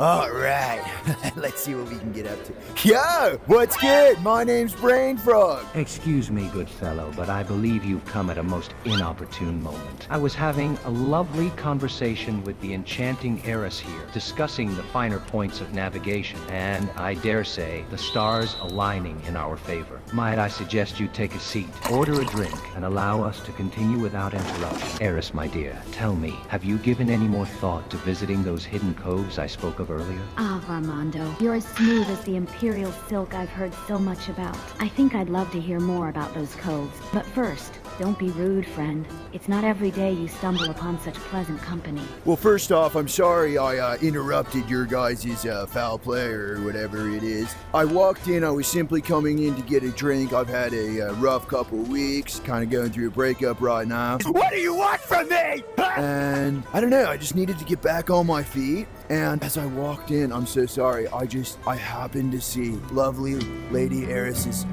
Alright, let's see what we can get up to. Yo, what's good? My name's Brainfrog. Excuse me, good fellow, but I believe you've come at a most inopportune moment. I was having a lovely conversation with the enchanting heiress here, discussing the finer points of navigation, and I dare say, the stars aligning in our favor. Might I suggest you take a seat, order a drink, and allow us to continue without interruption? Heiress, my dear, tell me, have you given any more thought to visiting those hidden coves I spoke of earlier? Ah, Varmando, you're as smooth as the imperial silk I've heard so much about. I think I'd love to hear more about those coves. But first, don't be rude, friend. It's not every day you stumble upon such pleasant company. Well, first off, I'm sorry I interrupted your guys' foul play or whatever it is. I walked in, I was simply coming in to get a drink. I've had a rough couple weeks, kind of going through a breakup right now. What do you want from me? And I don't know, I just needed to get back on my feet. And as I walked in, I'm so sorry, I happened to see lovely Lady Eris's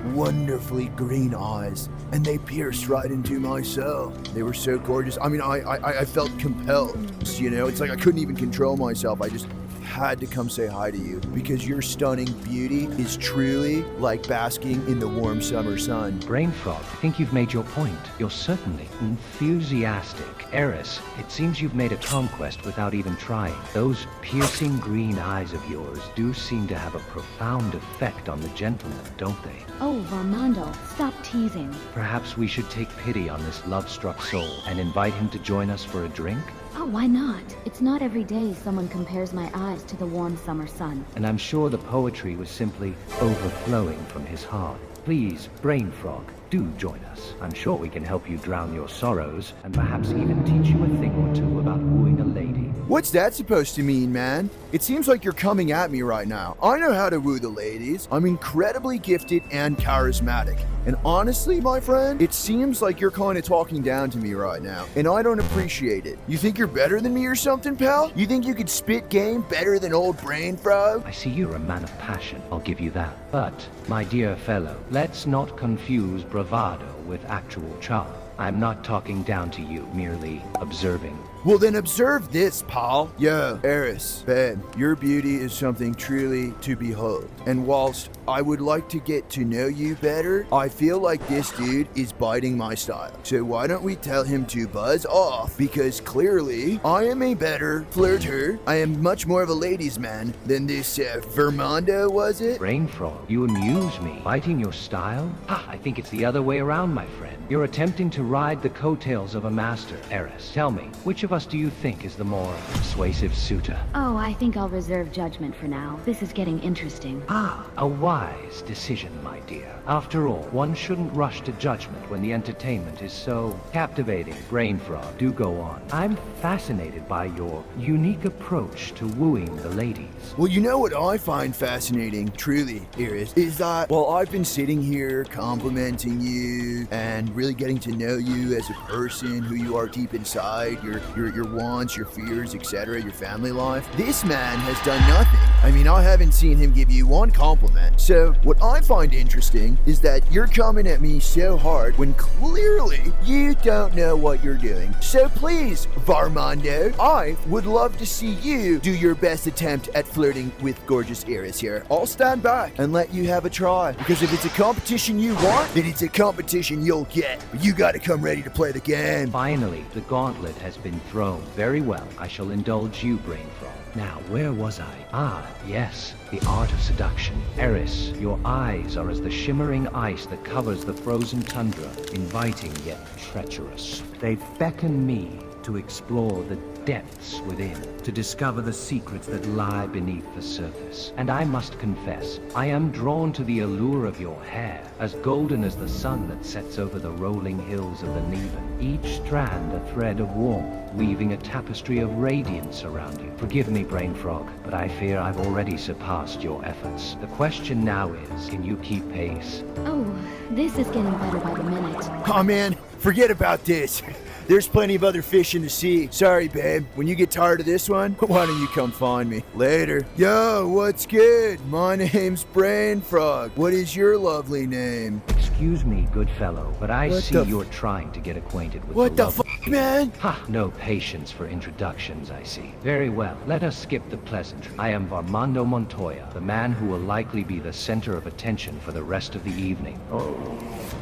wonderfully green eyes, and they pierced right into my soul. They were so gorgeous. I mean, I felt compelled, you know? It's like I couldn't even control myself. I just had to come say hi to you because your stunning beauty is truly like basking in the warm summer sun. Brainfrog, I think you've made your point. You're certainly enthusiastic. Eris, it seems you've made a conquest without even trying. Those piercing green eyes of yours do seem to have a profound effect on the gentleman, don't they? Oh, Varmando, stop teasing. Perhaps we should take pity on this love-struck soul and invite him to join us for a drink? Oh, why not? It's not every day someone compares my eyes to the warm summer sun. And I'm sure the poetry was simply overflowing from his heart. Please, Brainfrog, do join us. I'm sure we can help you drown your sorrows, and perhaps even teach you a thing or two about wooing a lady. What's that supposed to mean, man? It seems like you're coming at me right now. I know how to woo the ladies. I'm incredibly gifted and charismatic. And honestly, my friend, it seems like you're kind of talking down to me right now, and I don't appreciate it. You think you're better than me or something, pal? You think you could spit game better than old Brainfrog? I see you're a man of passion, I'll give you that. But, my dear fellow, let's not confuse bravado with actual charm. I'm not talking down to you, merely observing. Well then observe this, pal. Yo, Eris, babe, your beauty is something truly to behold. And whilst I would like to get to know you better, I feel like this dude is biting my style. So why don't we tell him to buzz off? Because clearly, I am a better flirter. I am much more of a ladies' man than this Varmando, was it? Brainfrog, you amuse me. Biting your style? Ha, I think it's the other way around, my friend. You're attempting to ride the coattails of a master. Eris, tell me, which of us do you think is the more persuasive suitor? Oh, I think I'll reserve judgment for now. This is getting interesting. Ah, a wise decision, my dear. After all, one shouldn't rush to judgment when the entertainment is so captivating. Brainfrog, do go on. I'm fascinated by your unique approach to wooing the ladies. Well, you know what I find fascinating, truly, Iris, is that while I've been sitting here complimenting you and really getting to know you as a person, who you are deep inside, your wants, your fears, etc., your family life, this man has done nothing. I mean, I haven't seen him give you one compliment. So what I find interesting is that you're coming at me so hard when clearly you don't know what you're doing. So please, Varmando, I would love to see you do your best attempt at flirting with gorgeous Iris here. I'll stand back and let you have a try, because if it's a competition you want, then it's a competition you'll get. But you gotta come ready to play the game. Finally, the gauntlet has been thrown. Very well, I shall indulge you, Brainfrog. Now, where was I? Ah, yes, the art of seduction. Eris, your eyes are as the shimmering ice that covers the frozen tundra, inviting yet treacherous. They beckon me to explore the depths within, to discover the secrets that lie beneath the surface. And I must confess, I am drawn to the allure of your hair, as golden as the sun that sets over the rolling hills of the Neven, each strand a thread of warmth, weaving a tapestry of radiance around you. Forgive me, Brainfrog, but I fear I've already surpassed your efforts. The question now is, can you keep pace? Oh, this is getting better by the minute. Oh man, forget about this. There's plenty of other fish in the sea. Sorry, babe. When you get tired of this one, why don't you come find me? Later. Yo, what's good? My name's Brainfrog. What is your lovely name? Excuse me, good fellow, but I What see the f- you're trying to get acquainted with What the lovely- fuck, man? Ha! No patience for introductions, I see. Very well, let us skip the pleasantry. I am Varmando Montoya, the man who will likely be the center of attention for the rest of the evening. Oh,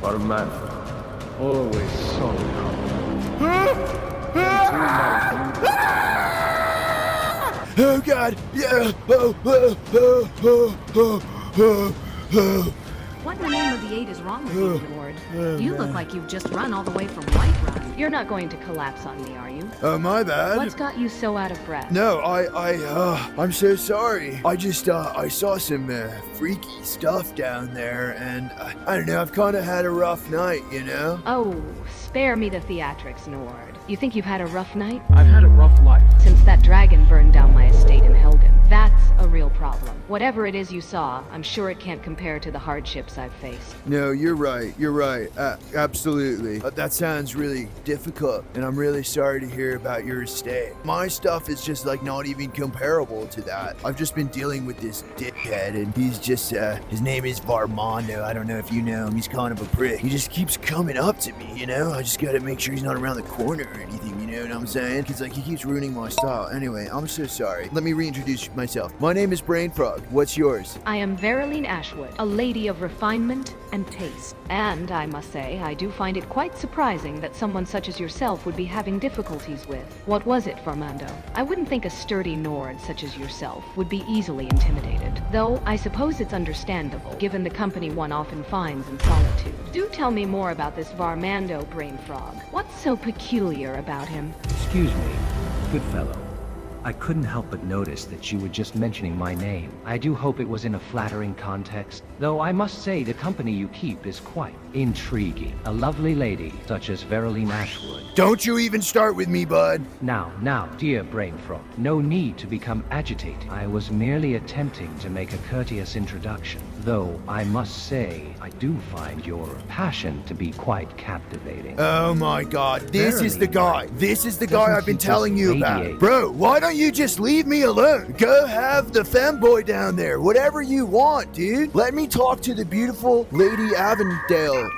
Varmando. Always so Oh god! Yeah! What in the name of the eight is wrong with you, Lord? You look like you've just run all the way from Whiterun. You're not going to collapse on me, are you? Oh, my bad. What's got you so out of breath? No, I'm so sorry. I just, I saw some freaky stuff down there, and I don't know, I've kind of had a rough night, you know? Oh, spare me the theatrics, Nord. You think you've had a rough night? I've had a rough life. Since that dragon burned down my estate in Helgen. That's a real problem. Whatever it is you saw, I'm sure it can't compare to the hardships I've faced. No, you're right. Absolutely. That sounds really difficult, and I'm really sorry to hear about your estate. My stuff is just like not even comparable to that. I've just been dealing with this dickhead, and he's just, his name is Varmando. I don't know if you know him. He's kind of a prick. He just keeps coming up to me, you know? I just gotta make sure he's not around the corner or anything, you know what I'm saying? Because, like, he keeps ruining my style. Anyway, I'm so sorry. Let me reintroduce myself. My name is Brainfrog. What's yours? I am Veroline Ashwood, a lady of refinement and taste. And I must say, I do find it quite surprising that someone such as yourself would be having difficulties with. What was it, Varmando? I wouldn't think a sturdy Nord such as yourself would be easily intimidated. Though I suppose it's understandable, given the company one often finds in solitude. Do tell me more about this Varmando Brainfrog. What's so peculiar about him? Excuse me, good fellow. I couldn't help but notice that you were just mentioning my name. I do hope it was in a flattering context, though I must say the company you keep is quite intriguing. A lovely lady such as Veroline Ashwood. Don't you even start with me, bud. Now, dear Brainfrog, no need to become agitated. I was merely attempting to make a courteous introduction, though I must say I do find your passion to be quite captivating. Oh my god, this is the guy. This is the guy Doesn't I've been he telling just you about. radiate? Bro, why don't you just leave me alone? Go have the femboy down there. Whatever you want, dude. Let me talk to the beautiful Lady Avondale,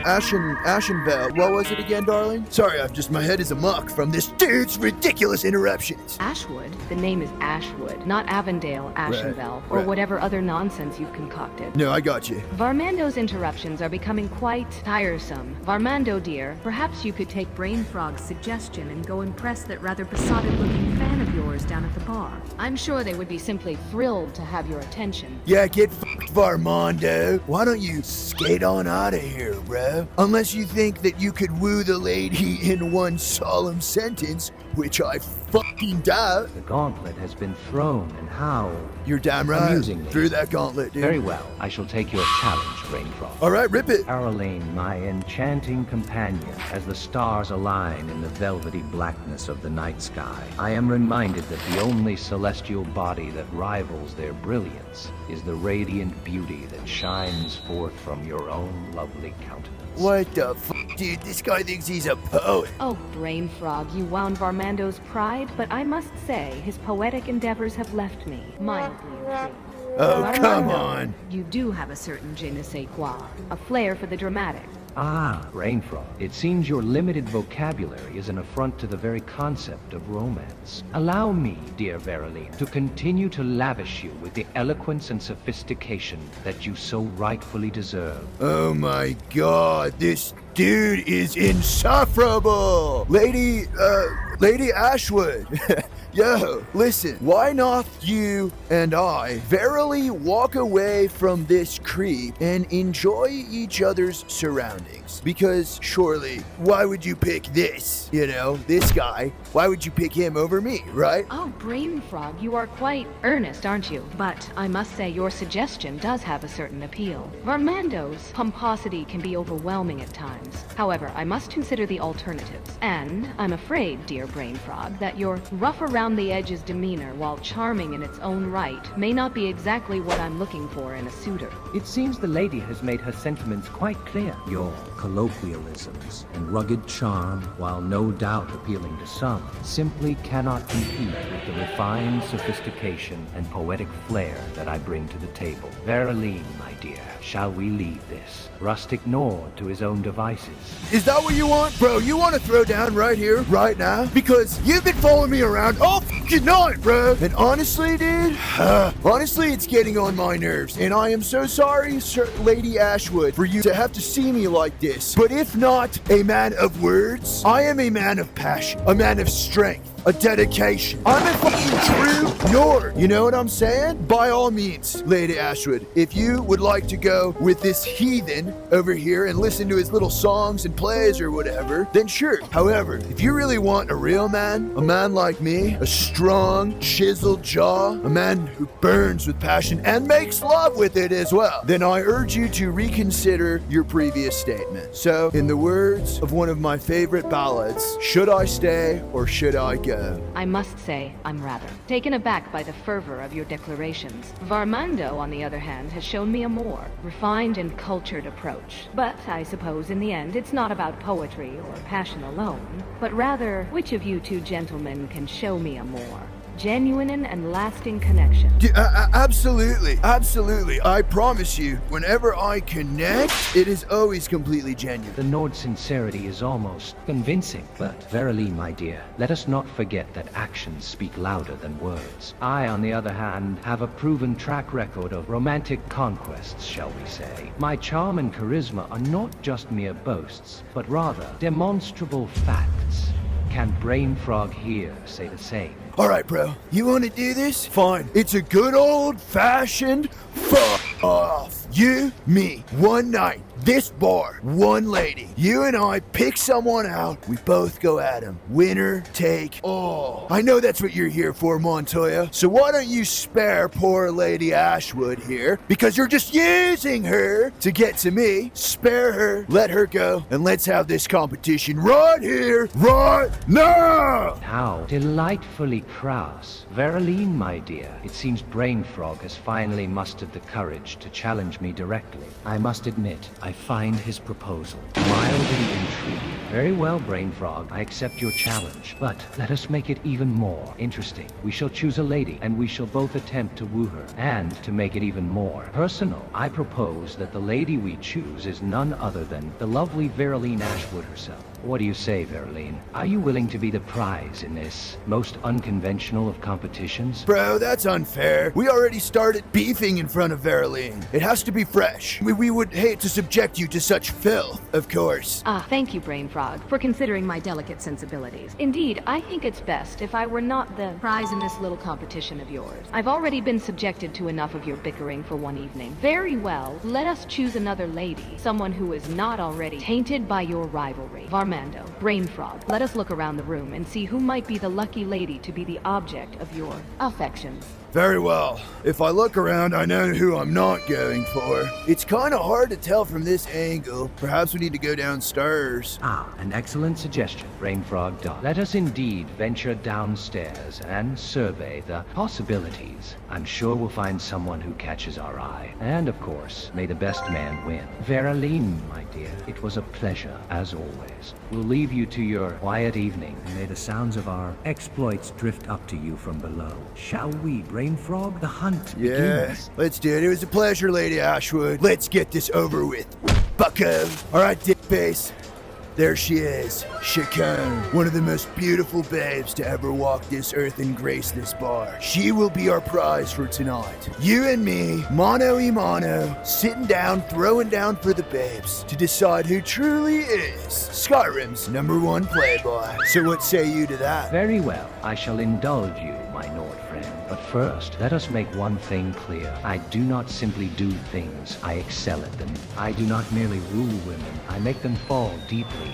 Ashenvale. What was it again, darling? Sorry, my head is amuck from this dude's ridiculous interruptions. Ashwood? The name is Ashwood, not Avondale, Ashenvale, or right. whatever other nonsense you've concocted. No, I got you. Varmando's interruptions are becoming quite tiresome. Varmando, dear, perhaps you could take Brainfrog's suggestion and go impress that rather besotted-looking fan of yours down at the bar. I'm sure they would be simply thrilled to have your attention. Yeah, get fucked, Varmando. Why don't you skate on out of here, bro? Unless you think that you could woo the lady in one solemn sentence, which I fucking doubt. The gauntlet has been thrown, and how? You're damn right. Amusingly. Through that gauntlet, dude. Very well, I shall take your challenge, Brainfrog. All right, rip it. Caroline, my enchanting companion, as the stars align in the velvety blackness of the night sky, I am reminded that the only celestial body that rivals their brilliance is the radiant beauty that shines forth from your own lovely countenance. What the fuck, dude? This guy thinks he's a poet. Oh, Brainfrog, you wound Varmando's pride, but I must say, his poetic endeavors have left me mildly intrigued. Oh, come Varmando, on. You do have a certain je ne sais quoi, a flair for the dramatic. Ah, Brainfrog, it seems your limited vocabulary is an affront to the very concept of romance. Allow me, dear Veroline, to continue to lavish you with the eloquence and sophistication that you so rightfully deserve. Oh my god, this dude is insufferable! Lady Ashwood. Yo, listen, why not you and I verily walk away from this creep and enjoy each other's surroundings? Because surely, why would you pick this? You know, this guy. Why would you pick him over me, right? Oh, Brainfrog, you are quite earnest, aren't you? But I must say your suggestion does have a certain appeal. Varmando's pomposity can be overwhelming at times. However, I must consider the alternatives. And I'm afraid, dear Brainfrog, that your rough around around the edges demeanor, while charming in its own right, may not be exactly what I'm looking for in a suitor. It seems the lady has made her sentiments quite clear. Your colloquialisms and rugged charm, while no doubt appealing to some, Simply cannot compete with the refined sophistication and poetic flair that I bring to the table. Vereline, my dear, shall we leave this rustic Nord to his own devices? Is that what you want? Bro, you want to throw down right here, right now? Because you've been following me around all fucking night, bro. And honestly, dude, honestly, it's getting on my nerves. And I am so sorry, Sir Lady Ashwood, for you to have to see me like this. But if not a man of words, I am a man of passion, a man of strength, a dedication. I'm a fucking true Nord. You know what I'm saying? By all means, Lady Ashwood, if you would like to go with this heathen over here and listen to his little songs and plays or whatever, then sure. However, if you really want a real man, a man like me, a strong, chiseled jaw, a man who burns with passion and makes love with it as well, then I urge you to reconsider your previous statement. So, in the words of one of my favorite ballads, should I stay or should I go? I must say, I'm rather taken aback by the fervor of your declarations. Varmando, on the other hand, has shown me a more refined and cultured approach. But I suppose in the end, it's not about poetry or passion alone, but rather, which of you two gentlemen can show me a more genuine and lasting connection? Absolutely, absolutely. I promise you, whenever I connect, it is always completely genuine. The Nord's sincerity is almost convincing. But verily, my dear, let us not forget that actions speak louder than words. I, on the other hand, have a proven track record of romantic conquests, shall we say. My charm and charisma are not just mere boasts, but rather demonstrable facts. Can Brainfrog here say the same? All right, bro. You want to do this? Fine. It's a good old-fashioned fuck off. You, me, one night, this bar, one lady. You and I pick someone out. We both go at him. Winner take all. I know that's what you're here for, Montoya. So why don't you spare poor Lady Ashwood here? Because you're just using her to get to me. Spare her, let her go, and let's have this competition right here, right now! How delightfully crass. Vereline, my dear, it seems Brainfrog has finally mustered the courage to challenge me directly. I must admit, I find his proposal mildly intriguing. Very well, Brainfrog, I accept your challenge, but let us make it even more interesting. We shall choose a lady, and we shall both attempt to woo her. And to make it even more personal, I propose that the lady we choose is none other than the lovely Vereline Ashwood herself. What do you say, Vereline? Are you willing to be the prize in this most unconventional of competitions? Bro, that's unfair. We already started beefing in front of Vereline. It has to be fresh. We would hate to subject you to such filth, of course. Thank you, Brainfrog, for considering my delicate sensibilities. Indeed, I think it's best if I were not the prize in this little competition of yours. I've already been subjected to enough of your bickering for one evening. Very well, let us choose another lady, someone who is not already tainted by your rivalry. Varmando, Brainfrog, let us look around the room and see who might be the lucky lady to be the object of your affections. Very well. If I look around, I know who I'm not going for. It's kind of hard to tell from this angle. Perhaps we need to go downstairs. An excellent suggestion, Brainfrog Dog. Let us indeed venture downstairs and survey the possibilities. I'm sure we'll find someone who catches our eye. And of course, may the best man win. Vereline, my dear, it was a pleasure, as always. We'll leave you to your quiet evening. and may the sounds of our exploits drift up to you from below. Shall we, Brainfrog? The hunt begins. Let's do it. It was a pleasure, Lady Ashwood. Let's get this over with. Bucko. All right, dickface. There she is, Chacon, one of the most beautiful babes to ever walk this earth and grace this bar. She will be our prize for tonight. You and me, mano y mano, sitting down, throwing down for the babes to decide who truly is Skyrim's #1 playboy. So what say you to that? Very well, I shall indulge you, my Nord friend. But first, let us make one thing clear. I do not simply do things, I excel at them. I do not merely rule women, I make them fall deeply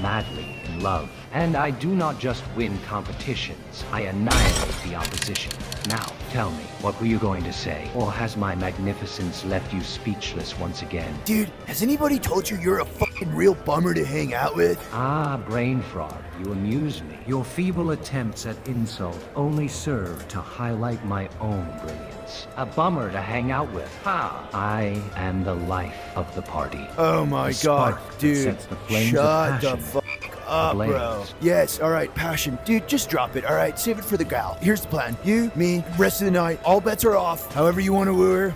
madly in love. And I do not just win competitions, I annihilate the opposition. Now, tell me, what were you going to say? Or has my magnificence left you speechless once again? Dude, has anybody told you you're a fucking real bummer to hang out with? Ah, Brainfrog, you amuse me. Your feeble attempts at insult only serve to highlight my own brilliance. A bummer to hang out with. Ha! I am the life of the party. Oh my The spark god, that dude. sets the flames of Shut the passion fuck up, ablaze. bro. Yes, alright, passion. Dude, just drop it, alright? Save it for the gal. Here's the plan. You, me, rest of the night, all bets are off. However you want to woo her.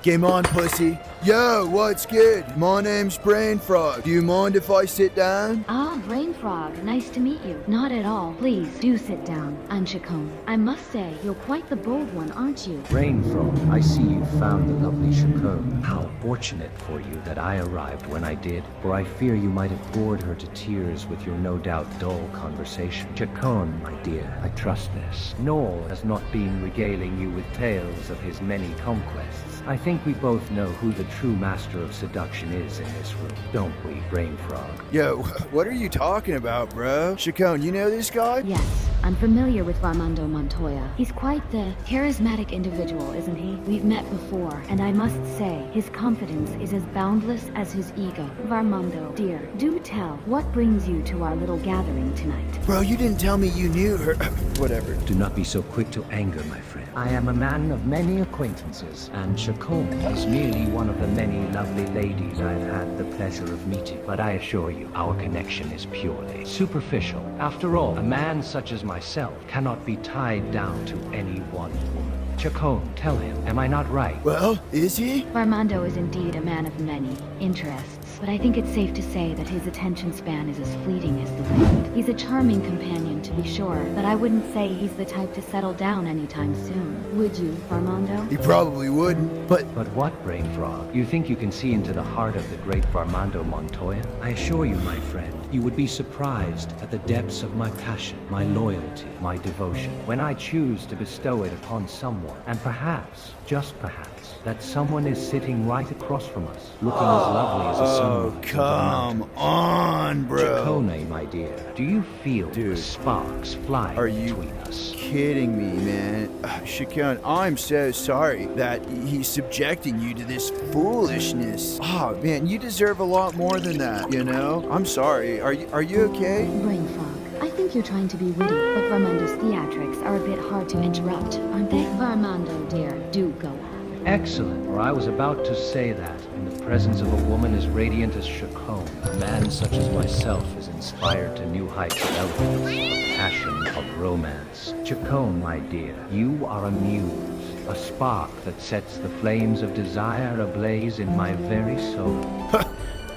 Game on, pussy. Yo, what's good? My name's Brainfrog. Do you mind if I sit down? Ah, Brainfrog, nice to meet you. Not at all. Please, do sit down. I'm Chacon. I must say, you're quite the bold one, aren't you? Brainfrog, I see you found the lovely Chacon. How fortunate for you that I arrived when I did, for I fear you might have bored her to tears with your no doubt dull conversation. Chacon, my dear, I trust this. Nor has not been regaling you with tales of his many conquests. I think we both know who the true master of seduction is in this room, don't we, Brainfrog? Yo, what are you talking about, bro? Chacon, you know this guy? Yes, I'm familiar with Varmando Montoya. He's quite the charismatic individual, isn't he? We've met before, and I must say, his confidence is as boundless as his ego. Varmando, dear, do tell, what brings you to our little gathering tonight? Bro, you didn't tell me you knew her. Whatever. Do not be so quick to anger, my friend. I am a man of many acquaintances, and Chacon is merely one of the many lovely ladies I've had the pleasure of meeting. But I assure you, our connection is purely superficial. After all, a man such as myself cannot be tied down to any one woman. Chacon, tell him, am I not right? Well, is he? Varmando is indeed a man of many interests, but I think it's safe to say that his attention span is as fleeting as the wind. He's a charming companion, to be sure, but I wouldn't say he's the type to settle down anytime soon. Would you, Varmando? He probably wouldn't, but But what, Brainfrog? You think you can see into the heart of the great Varmando Montoya? I assure you, my friend, you would be surprised at the depths of my passion, my loyalty, My devotion, when I choose to bestow it upon someone, and perhaps, just perhaps, that someone is sitting right across from us, looking as lovely as a oh, sunrise over the come mountains. on, bro. Chacon, my dear, do you feel the sparks flying Are you between us? kidding me, man? Chacon, I'm so sorry that he's subjecting you to this foolishness. Oh, man, you deserve a lot more than that, you know? I'm sorry. Are you okay? Brainfrog, I think you're trying to be witty, but Varmando's theatrics are a bit hard to interrupt, aren't they? Varmando, dear, do go on. Excellent, for I was about to say that, in the presence of a woman as radiant as Chacon, a man such as myself is inspired to new heights of eloquence, of passion, of romance. Chacon, my dear, you are a muse, a spark that sets the flames of desire ablaze in my very soul.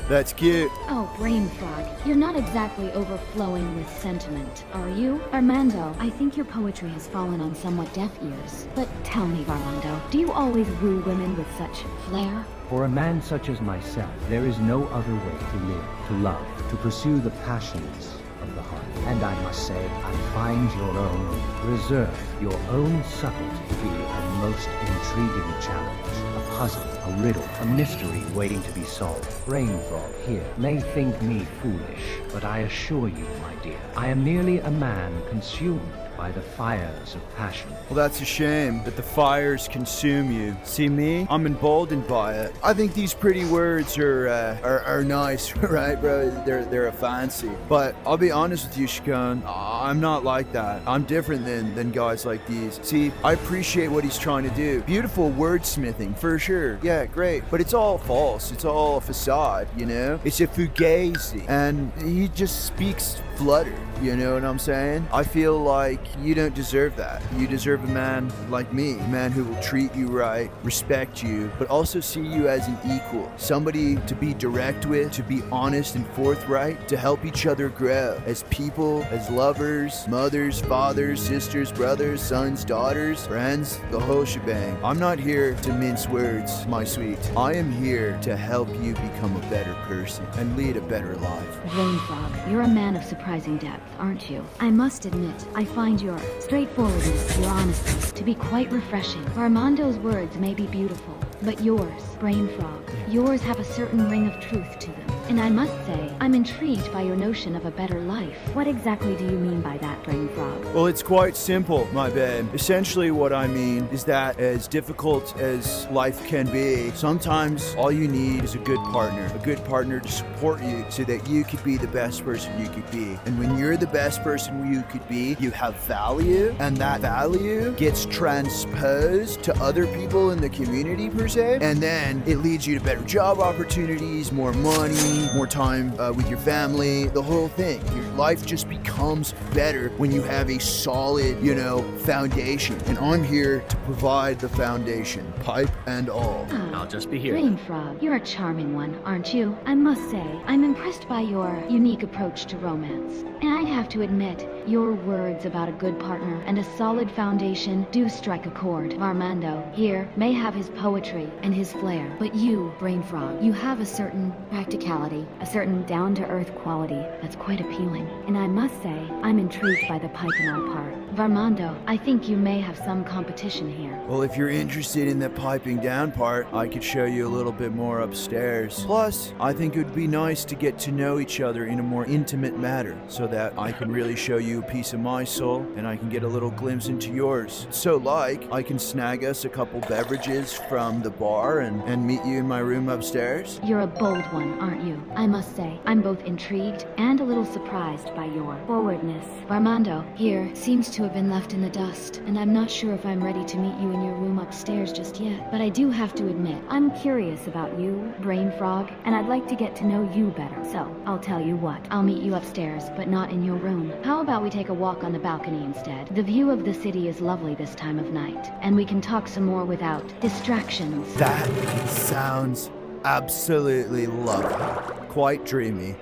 That's cute. Oh, Brainfrog, you're not exactly overflowing with sentiment, are you? Varmando, I think your poetry has fallen on somewhat deaf ears. But tell me, Varmando, do you always woo women with such flair? For a man such as myself, there is no other way to live, to love, to pursue the passions of the heart. And I must say, I find your own reserve, your own subtlety to be a most intriguing challenge. A puzzle, a riddle, a mystery waiting to be solved. Brainfrog here may think me foolish, but I assure you, my dear, I am merely a man consumed by the fires of passion. Well, that's a shame that the fires consume you. See me? I'm emboldened by it. I think these pretty words are nice, right, bro? They're a fancy. But I'll be honest with you, Chacon, I'm not like that. I'm different than guys like these. See, I appreciate what he's trying to do. Beautiful wordsmithing, for sure. Yeah, great. But it's all false. It's all a facade, you know? It's a fugazi. And he just speaks fluttered. You know what I'm saying? I feel like you don't deserve that. You deserve a man like me, a man who will treat you right, respect you, but also see you as an equal. Somebody to be direct with, to be honest and forthright, to help each other grow as people, as lovers, mothers, fathers, sisters, brothers, sons, daughters, friends, the whole shebang. I'm not here to mince words, my sweet. I am here to help you become a better person and lead a better life. Brainfrog, you're a man of surprising depth, aren't you? I must admit, I find your straightforwardness, your honesty, to be quite refreshing. Varmando's words may be beautiful, but yours, Brainfrog, yours have a certain ring of truth to them. And I must say, I'm intrigued by your notion of a better life. What exactly do you mean by that, Brainfrog? Well, it's quite simple, my babe. Essentially what I mean is that as difficult as life can be, sometimes all you need is a good partner to support you so that you could be the best person you could be. And when you're the best person you could be, you have value, and that value gets transposed to other people in the community per se, and then it leads you to better job opportunities, more money, more time with your family, the whole thing. Your life just becomes better when you have a solid, foundation. And I'm here to provide the foundation, pipe and all. I'll just be here. Brainfrog, you're a charming one, aren't you? I must say, I'm impressed by your unique approach to romance. And I'd have to admit, your words about a good partner and a solid foundation do strike a chord. Varmando here may have his poetry and his flair, but you, Brainfrog, you have a certain practicality, a certain down-to-earth quality that's quite appealing. And I must say, I'm intrigued by the pipe in our part. Varmando, I think you may have some competition here. Well, if you're interested in the piping down part, I could show you a little bit more upstairs. Plus, I think it would be nice to get to know each other in a more intimate manner so that I can really show you a piece of my soul and I can get a little glimpse into yours. So I can snag us a couple beverages from the bar and meet you in my room upstairs. You're a bold one, aren't you? I must say, I'm both intrigued and a little surprised by your forwardness. Varmando here seems to have been left in the dust, and I'm not sure if I'm ready to meet you in your room upstairs just yet. But I do have to admit, I'm curious about you, Brainfrog, and I'd like to get to know you better. So, I'll tell you what, I'll meet you upstairs, but not in your room. How about we take a walk on the balcony instead? The view of the city is lovely this time of night, and we can talk some more without distractions. That sounds absolutely lovely. Quite dreamy.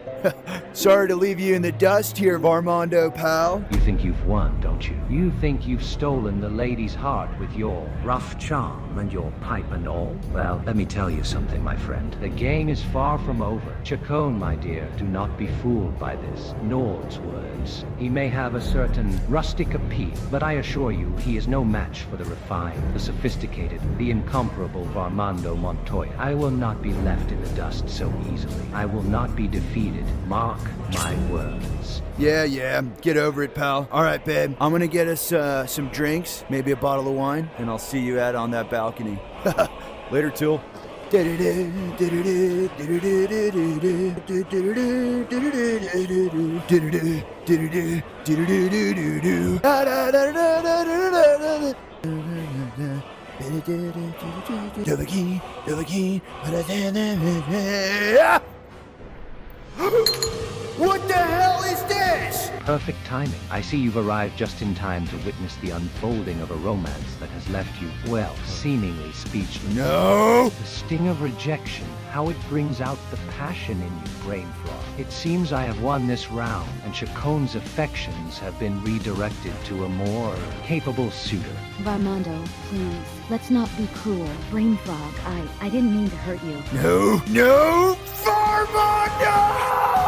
Sorry to leave you in the dust here, Varmando, pal. You think you've won, don't you? You think you've stolen the lady's heart with your Rough charm and your pipe and all. Well, let me tell you something, my friend. The game is far from over. Chacon, my dear, do not be fooled by this. Nord's words. He may have a certain rustic appeal, but I assure you he is no match for the refined, the sophisticated, the incomparable Varmando Montoya. I will not be left in the dust so easily. I will not be defeated. Mark my words. Yeah, get over it, pal. All right, babe, I'm gonna get us some drinks, maybe a bottle of wine, and I'll see you out on that balcony. Later, Tool. What the hell is this? Perfect timing. I see you've arrived just in time to witness the unfolding of a romance that has left you, well, seemingly speechless. No! The sting of rejection, how it brings out the passion in you, Brainfrog. It seems I have won this round, and Chacon's affections have been redirected to a more capable suitor. Varmando, please, let's not be cruel. Brainfrog, I didn't mean to hurt you. No, Varmando!